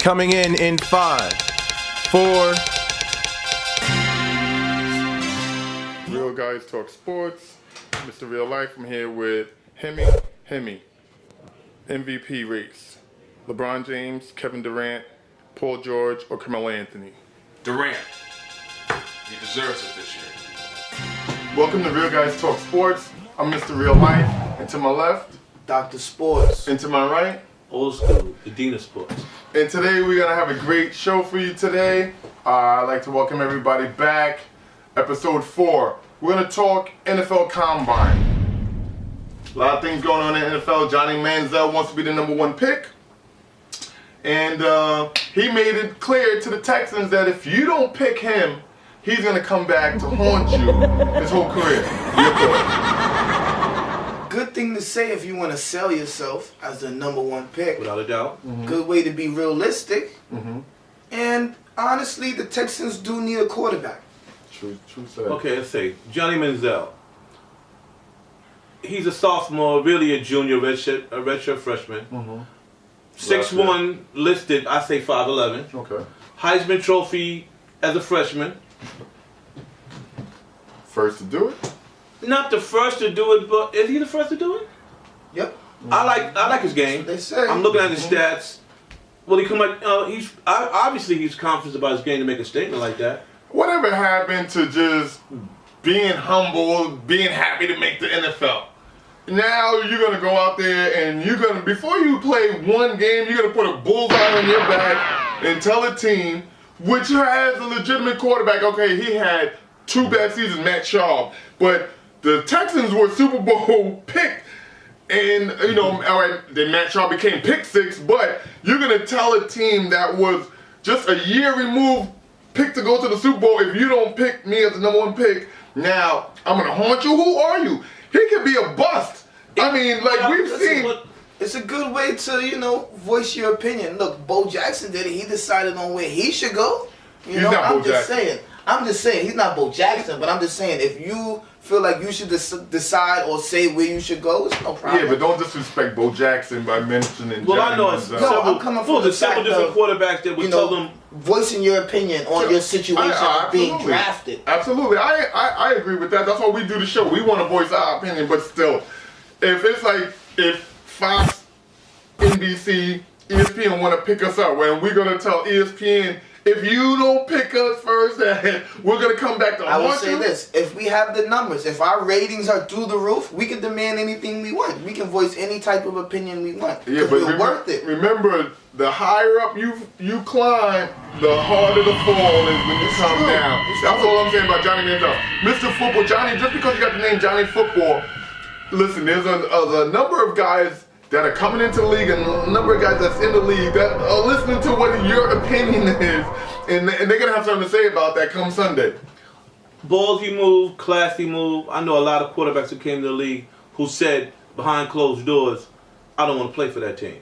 Coming in 5, 4. Real Guys Talk Sports. Mr. Real Life. I'm here with Hemi, MVP race. LeBron James, Kevin Durant, Paul George, or Carmelo Anthony? Durant. He deserves it this year. Welcome to Real Guys Talk Sports. I'm Mr. Real Life. And to my left, Dr. Sports. and to my right. Old school, the Dean of Sports. And today we're going to have a great show for you today. I'd like to welcome everybody back. Episode 4. We're going to talk NFL Combine. A lot of things going on in the NFL. Johnny Manziel wants to be the #1 pick. And he made it clear to the Texans that if you don't pick him, he's going to come back to haunt you his whole career. Your thoughts? Good thing to say if you want to sell yourself as the #1 pick. Without a doubt. Mm-hmm. Good way to be realistic. And honestly, the Texans do need a quarterback. True said. Okay, let's say Johnny Manziel. He's a sophomore, really a junior, redshirt freshman. 6'1", listed, I say 5'11". Okay. Heisman Trophy as a freshman. First to do it? Not the first to do it, but is he the first to do it? Yep. I like his game. They say. I'm looking at his stats. Will he come like? Obviously he's confident about his game to make a statement like that. Whatever happened to just being humble, being happy to make the NFL? Now you're going to go out there and you're going to, before you play one game, you're going to put a bullseye on your back and tell a team, which has a legitimate quarterback. Okay, he had 2 bad seasons, Matt Schaub, but the Texans were Super Bowl picked. And, you know, all right, then Matt Schaub became pick 6, but you're going to tell a team that was just a year removed pick to go to the Super Bowl, if you don't pick me as the #1 pick, now I'm going to haunt you? Who are you? He could be a bust. I mean, like we've seen. It's a good way to, voice your opinion. Look, Bo Jackson did it. He decided on where he should go. He's not Bo I'm just saying, he's not Bo Jackson, but I'm just saying, if you feel like you should decide or say where you should go, it's no problem. Yeah, but don't disrespect Bo Jackson by mentioning. Well, I know it's I'm coming from the several fact different of, quarterbacks that would tell them. Voicing your opinion on your situation of being drafted. Absolutely, I agree with that. That's why we do the show. We want to voice our opinion, but still, if it's like if Fox, NBC, ESPN want to pick us up, when we're gonna tell ESPN, if you don't pick us first, we're gonna come back to. I will say this: if we have the numbers, if our ratings are through the roof, we can demand anything we want. We can voice any type of opinion we want. Yeah, but we're worth it. Remember, the higher up you climb, the harder the fall is when you come down. That's all I'm saying about Johnny Manziel. Mr. Football, Johnny. Just because you got the name Johnny Football, listen, there's a number of guys that are coming into the league and a number of guys that's in the league that are listening to what your opinion is, and they're going to have something to say about that come Sunday. Ballsy move, classy move. I know a lot of quarterbacks who came to the league who said behind closed doors, I don't want to play for that team.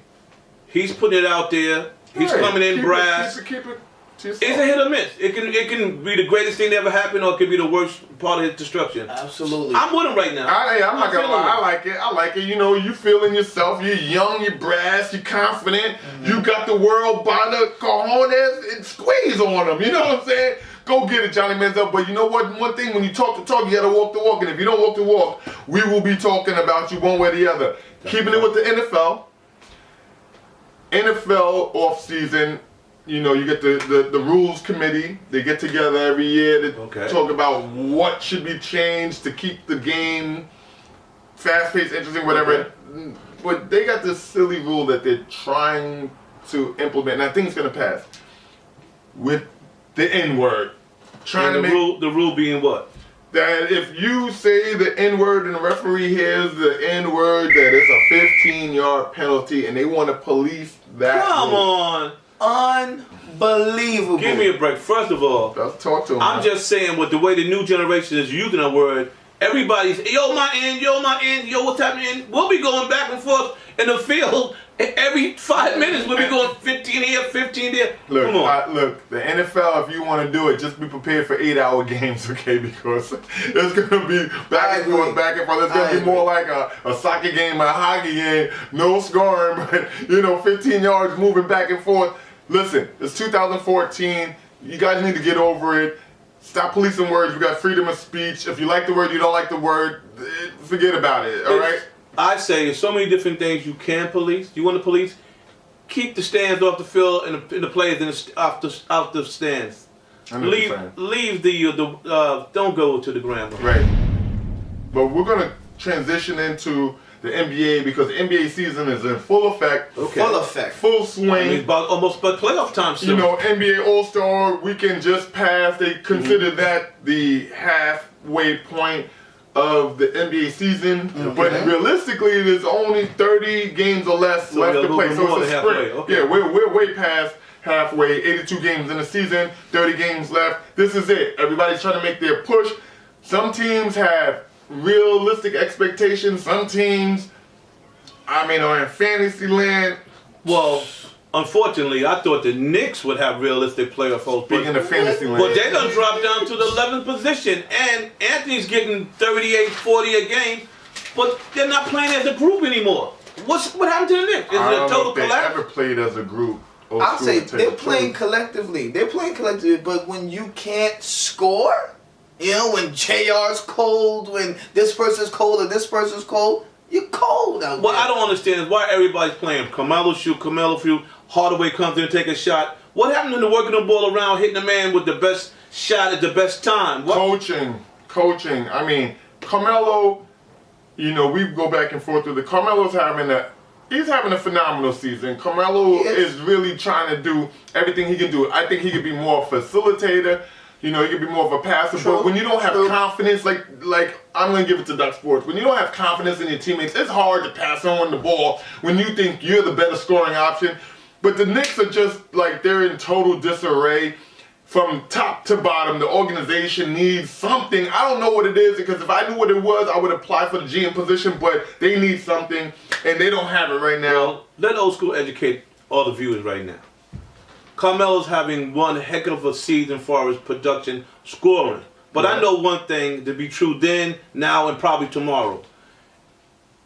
He's putting it out there. He's coming in brass. Keep it to yourself. It's a hit or miss. It can be the greatest thing that ever happened, or it could be the worst part of his destruction. Absolutely. I'm with him right now. I'm not gonna lie. I like it. You feeling yourself. You're young. You're brass. You're confident. You got the world by the cojones and squeeze on them. You know what I'm saying? Go get it, Johnny Manziel. But you know what? One thing, when you talk the talk, you gotta walk the walk. And if you don't walk the walk, we will be talking about you one way or the other. Keeping it with the NFL. NFL off season. You get the rules committee. They get together every year to talk about what should be changed to keep the game fast-paced, interesting, whatever. But they got this silly rule that they're trying to implement, and I think it's going to pass, with the N-word. The rule being what? That if you say the N-word and the referee hears the N-word, that it's a 15-yard penalty, and they want to police that. Come on. Unbelievable. Give me a break. First of all, let's talk to him. I'm just saying, with the way the new generation is using that word, everybody's, yo, my end, yo, what's happening? We'll be going back and forth in the field every 5 minutes. We'll be going 15 here, 15 there. Look, come on. Look, the NFL, if you want to do it, just be prepared for 8-hour games, okay? Because it's going to be back and forth. It's going to be more like a soccer game, a hockey game, no scoring, but, 15 yards moving back and forth. listen, it's 2014. You guys need to get over it. Stop policing words. We got freedom of speech. If you like the word, you don't like the word, forget about it, all right? I say there's so many different things you can police. You want to police? Keep the stands off the field and the players off the stands. Leave don't go to the ground. Right. But we're going to transition into the NBA because the NBA season is in full effect. Okay. Full effect. Full swing. I mean, almost playoff time soon. You know, NBA All-Star weekend just passed. They consider that the halfway point of the NBA season. Okay. But realistically, there's only 30 games or less left to play. So it's a sprint. Okay. Yeah, we're way past halfway. 82 games in the season, 30 games left. This is it. Everybody's trying to make their push. Some teams have realistic expectations. Some teams, are in fantasy land. Well, unfortunately, I thought the Knicks would have realistic playoff hopes. Speaking of fantasy land. But they're going to drop down to the 11th position. And Anthony's getting 38, 40 a game. But they're not playing as a group anymore. What happened to the Knicks? Is I it a don't know total if they collapse? ever played as a group. I'll say they're playing collectively. But when you can't score, when JR's cold, when this person's cold and this person's cold, you're cold out there. What I don't understand is why everybody's playing. Carmelo shoot, Hardaway comes in and take a shot. What happened to the working the ball around, hitting the man with the best shot at the best time? What? Coaching. Carmelo, we go back and forth with it. Carmelo's he's having a phenomenal season. Carmelo is really trying to do everything he can do. I think he could be more of a facilitator. He could be more of a passer. True. But when you don't have confidence, like I'm going to give it to Duck Sports. When you don't have confidence in your teammates, it's hard to pass on the ball when you think you're the better scoring option. But the Knicks are just they're in total disarray from top to bottom. The organization needs something. I don't know what it is because if I knew what it was, I would apply for the GM position. But they need something, and they don't have it right now. Well, let old school educate all the viewers right now. Carmelo's having one heck of a season as far as production, scoring. But I know one thing to be true then, now, and probably tomorrow.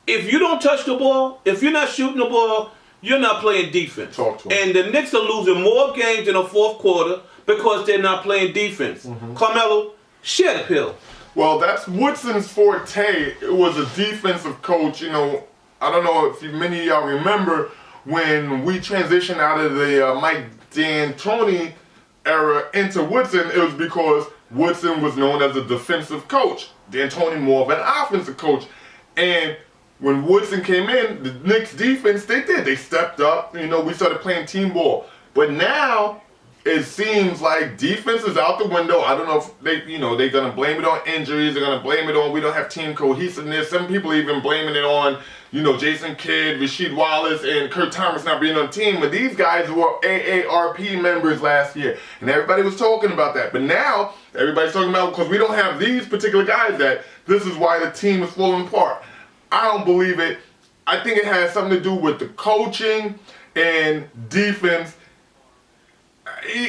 If you don't touch the ball, if you're not shooting the ball, you're not playing defense. Talk to him. And the Knicks are losing more games in the fourth quarter because they're not playing defense. Carmelo, share the pill. Well, that's Woodson's forte. It was a defensive coach. I don't know if many of y'all remember when we transitioned out of the Mike D'Antoni era into Woodson, it was because Woodson was known as a defensive coach. D'Antoni more of an offensive coach. And when Woodson came in, the Knicks defense, they stepped up. We started playing team ball. But now it seems like defense is out the window. I don't know if they're going to blame it on injuries. They're going to blame it on we don't have team cohesiveness. Some people even blaming it on, Jason Kidd, Rasheed Wallace, and Kurt Thomas not being on the team. But these guys were AARP members last year. And everybody was talking about that. But now everybody's talking about because we don't have these particular guys that this is why the team is falling apart. I don't believe it. I think it has something to do with the coaching and defense.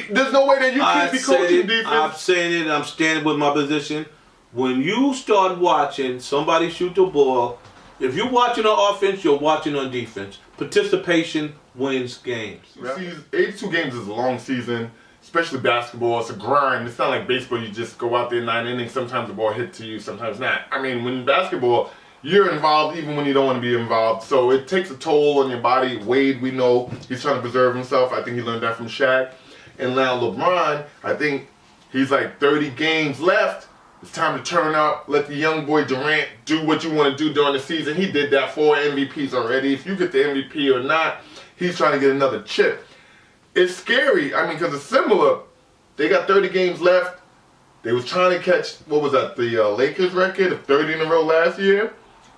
There's no way that you can't be coaching defense. I'm saying it. I'm standing with my position. When you start watching somebody shoot the ball, if you're watching on offense, you're watching on defense. Participation wins games. 82 games is a long season, especially basketball. It's a grind. It's not like baseball. You just go out there 9 innings. Sometimes the ball hits to you, sometimes not. When basketball, you're involved even when you don't want to be involved. So it takes a toll on your body. Wade, we know, he's trying to preserve himself. I think he learned that from Shaq. And now LeBron, I think he's 30 games left. It's time to turn up. Let the young boy Durant do what you want to do during the season. He did that 4 MVPs already. If you get the MVP or not, he's trying to get another chip. It's scary. Because it's similar. They got 30 games left. They was trying to catch, what was that, the Lakers record of 30 in a row last year.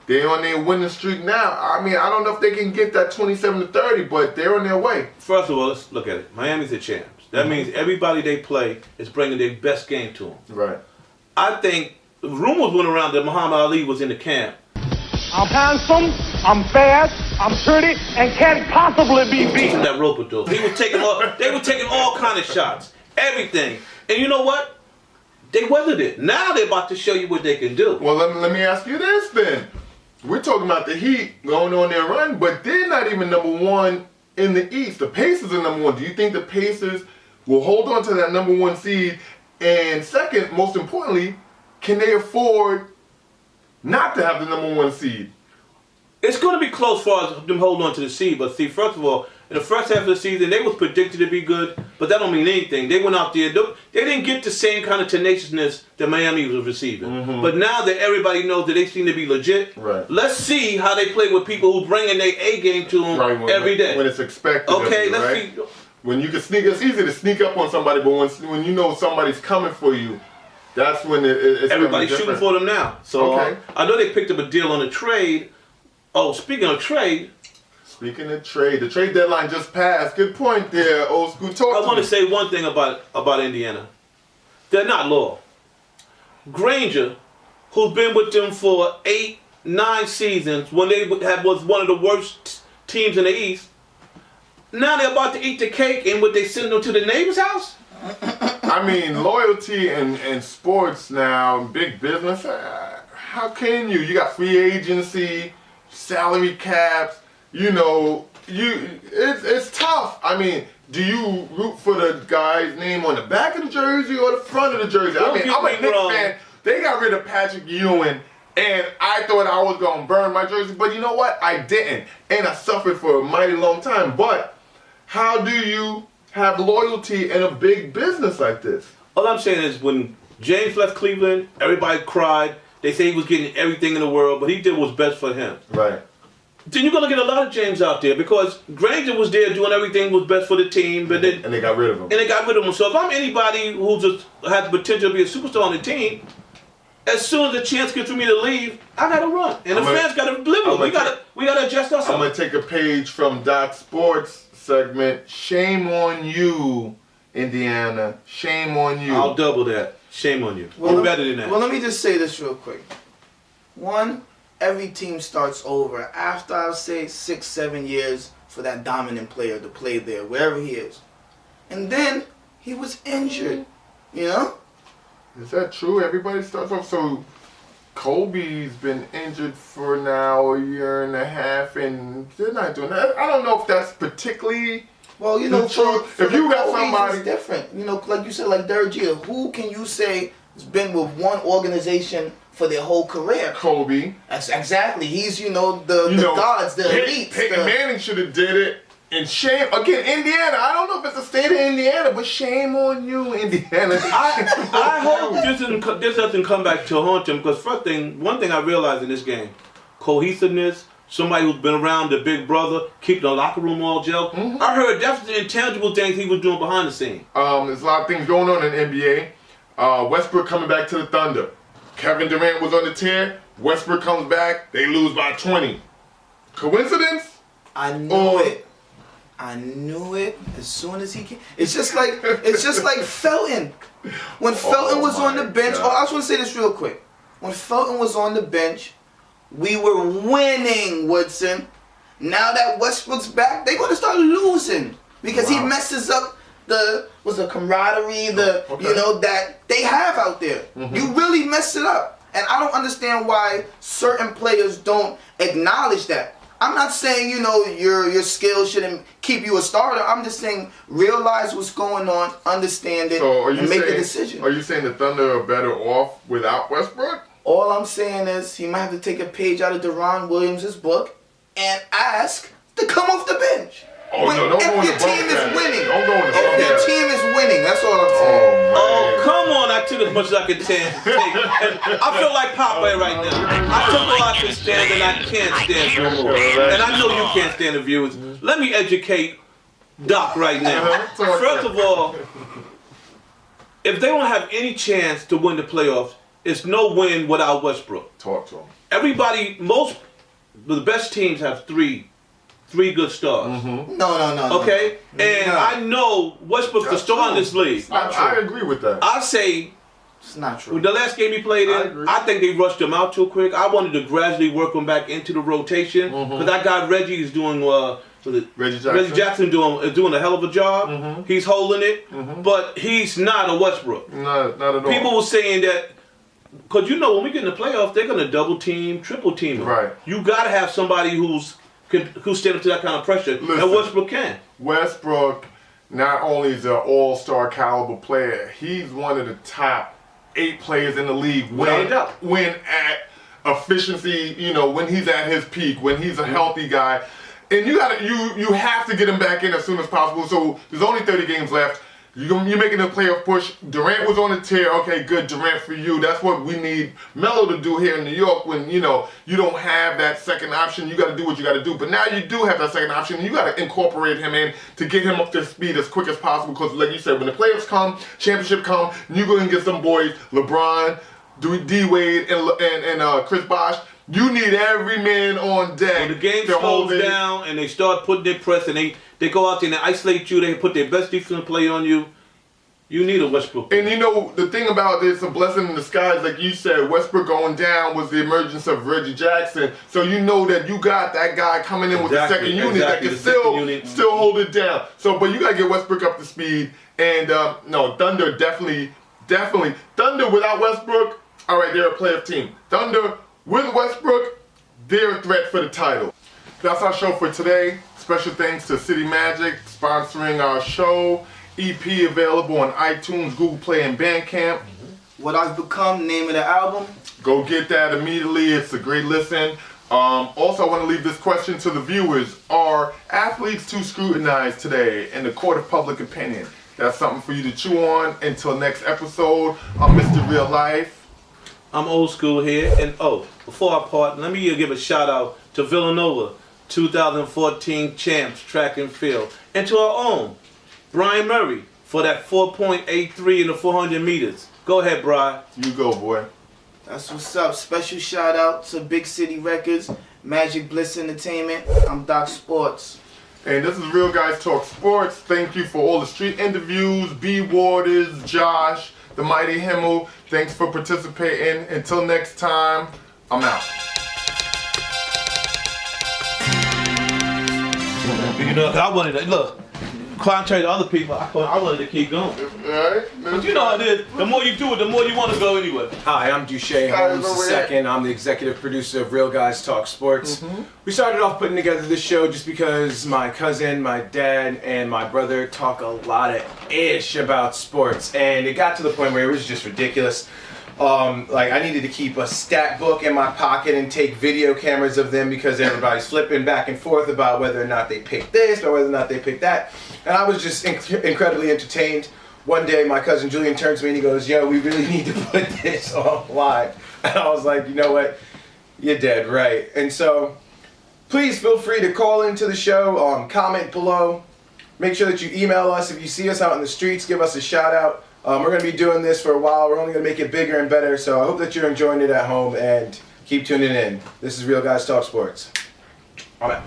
They're on their winning streak now. I don't know if they can get that 27-30, but they're on their way. First of all, let's look at it. Miami's the champs. That means everybody they play is bringing their best game to them. Right. I think rumors went around that Muhammad Ali was in the camp. I'm handsome, I'm fast, I'm pretty, and can't possibly be beat. That rope with those. They were taking all kind of shots, everything. And you know what? They weathered it. Now they're about to show you what they can do. Well, let me ask you this then. We're talking about the Heat going on their run, but they're not even number one in the East, the Pacers are number 1. Do you think the Pacers will hold on to that number 1 seed? And second, most importantly, can they afford not to have the number 1 seed? It's going to be close for us them holding on to the seed. But see, first of all, in the first half of the season, they was predicted to be good, but that don't mean anything. They went out there. They didn't get the same kind of tenaciousness that Miami was receiving. But now that everybody knows that they seem to be legit, let's see how they play with people who bring in their A game to them every day. When it's expected. Okay, let's right? see. When you can sneak, it's easy to sneak up on somebody, but when you know somebody's coming for you, that's when it's everybody's shooting for them now. So okay. I know they picked up a deal on a trade. Oh, speaking of trade. Speaking of trade, the trade deadline just passed. Good point there, old school. I want to say one thing about Indiana. They're not loyal. Granger, who's been with them for 8, 9 seasons, when they was one of the worst teams in the East, now they're about to eat the cake, and they send them to the neighbor's house? I mean, loyalty in sports now, big business. How can you? You got free agency, salary caps. You know, it's tough. I mean, do you root for the guy's name on the back of the jersey or the front of the jersey? I mean, I'm a Knicks fan. They got rid of Patrick Ewing, and I thought I was going to burn my jersey, but you know what? I didn't, and I suffered for a mighty long time. But how do you have loyalty in a big business like this? All I'm saying is when James left Cleveland, everybody cried. They say he was getting everything in the world, but he did what's best for him. Right. Then you're going to get a lot of James out there because Granger was there doing everything was best for the team. But then, and they got rid of him. And they got rid of him. So if I'm anybody who just has the potential to be a superstar on the team, as soon as the chance gets for me to leave, I got to run. And the fans got to live with it. We got to adjust ourselves. I'm going to take a page from Doc Sports segment. Shame on you, Indiana. Shame on you. I'll double that. Shame on you. You're better than that. Well, let me just say this real quick. One, every team starts over after, I'll say, 6, 7 years for that dominant player to play there, wherever he is. And then he was injured, you know? Is that true? Everybody starts off. So Kobe's been injured for now a year and a half, and they're not doing that. I don't know if that's particularly... Well, you know, true. If you got somebody, it's different. You know, like you said, like Derek Jeter, who can you say has been with one organization for their whole career? Kobe. That's exactly. He's, the gods, the elites. Peyton Manning should have did it. And shame again, Indiana. I don't know if it's the state of Indiana, but shame on you, Indiana. I hope this doesn't come back to haunt him because one thing I realized in this game, cohesiveness. Somebody who's been around the big brother, keeping the locker room all gel. I heard that's the intangible things he was doing behind the scenes. There's a lot of things going on in the NBA. Westbrook coming back to the Thunder. Kevin Durant was on the tear. Westbrook comes back. They lose by 20. Coincidence? I knew it as soon as he came. It's just like Felton. When Felton was on the bench. God. I just want to say this real quick. When Felton was on the bench, we were winning, Woodson. Now that Westbrook's back, they're going to start losing because he messes up the camaraderie, that they have out there. You really mess it up, and I don't understand why certain players don't acknowledge that. I'm not saying your skills shouldn't keep you a starter. I'm just saying realize what's going on, understand it, and make a decision. Are you saying the Thunder are better off without Westbrook? All I'm saying is he might have to take a page out of Deron Williams' book and ask to come off the bench. Don't go in the If your team is winning. Don't go in the If your team is winning, that's all I'm saying. Oh, come on. I took as much as I could take. And I feel like Popeye right now. I took all I can stand and I can't stand no more. And I know you can't stand the viewers. Let me educate Doc right now. First of all, if they don't have any chance to win the playoffs, it's no win without Westbrook. Talk to him. Most of the best teams have three good stars. No. Okay? And I know Westbrook's the star in this league. I agree with that. I say, it's not true. with the last game he played in, I think they rushed him out too quick. I wanted to gradually work him back into the rotation because I got Reggie is doing Reggie Jackson doing a hell of a job. He's holding it, but he's not a Westbrook. Not at all. People were saying that. Because when we get in the playoffs, they're going to double team, triple team him. Right. You got to have somebody who's who stand up to that kind of pressure, and Listen. Westbrook can. Westbrook not only is an all-star caliber player, he's one of the top 8 players in the league when at efficiency, when he's at his peak, when he's a healthy guy. And you have to get him back in as soon as possible. So there's only 30 games left. You're making a playoff push. Durant was on the tear. Okay, good, Durant for you. That's what we need Melo to do here in New York when, you don't have that second option. You got to do what you got to do. But now you do have that second option. You got to incorporate him in to get him up to speed as quick as possible. Because like you said, when the playoffs come, championship come, you're going to get some boys, LeBron, D-Wade, and Chris Bosh. You need every man on deck. When the game slows down and they start putting their press and they go out there and they isolate you, they put their best defensive play on you, you need a Westbrook. And the thing about this, a blessing in disguise, like you said, Westbrook going down was the emergence of Reggie Jackson. So you know that you got that guy coming in with the second unit that can still hold it down. So, but you got to get Westbrook up to speed. And Thunder definitely. Thunder without Westbrook, all right, they're a playoff team. Thunder with Westbrook, they're a threat for the title. That's our show for today. Special thanks to City Magic sponsoring our show. EP available on iTunes, Google Play, and Bandcamp. What I've Become, name of the album. Go get that immediately. It's a great listen. Also, I want to leave this question to the viewers. Are athletes too scrutinized today in the court of public opinion? That's something for you to chew on. Until next episode, I'm Mr. Real Life. I'm old school here. And before I part, let me give a shout out to Villanova, 2014 champs track and field. And to our own, Brian Murray, for that 4.83 in the 400 meters. Go ahead, Brian. You go, boy. That's what's up. Special shout out to Big City Records, Magic Bliss Entertainment. I'm Doc Sports. And this is Real Guys Talk Sports. Thank you for all the street interviews, B. Waters, Josh, the Mighty Himmel. Thanks for participating. Until next time, I'm out. I wanted to, look, contrary to other people, I wanted to keep going. Alright? But you know how it is. The more you do it, the more you want to go anyway. Hi, I'm Dusha Holmes II. I'm the executive producer of Real Guys Talk Sports. We started off putting together this show just because my cousin, my dad, and my brother talk a lot of ish about sports. And it got to the point where it was just ridiculous. I needed to keep a stat book in my pocket and take video cameras of them because everybody's flipping back and forth about whether or not they picked this or whether or not they picked that. And I was just incredibly entertained. One day my cousin Julien turns to me and he goes, "Yo, we really need to put this online." And I was like, you know what? You're dead right. And so please feel free to call into the show, comment below. Make sure that you email us. If you see us out in the streets, give us a shout out. We're going to be doing this for a while. We're only going to make it bigger and better. So I hope that you're enjoying it at home and keep tuning in. This is Real Guys Talk Sports. I'm out.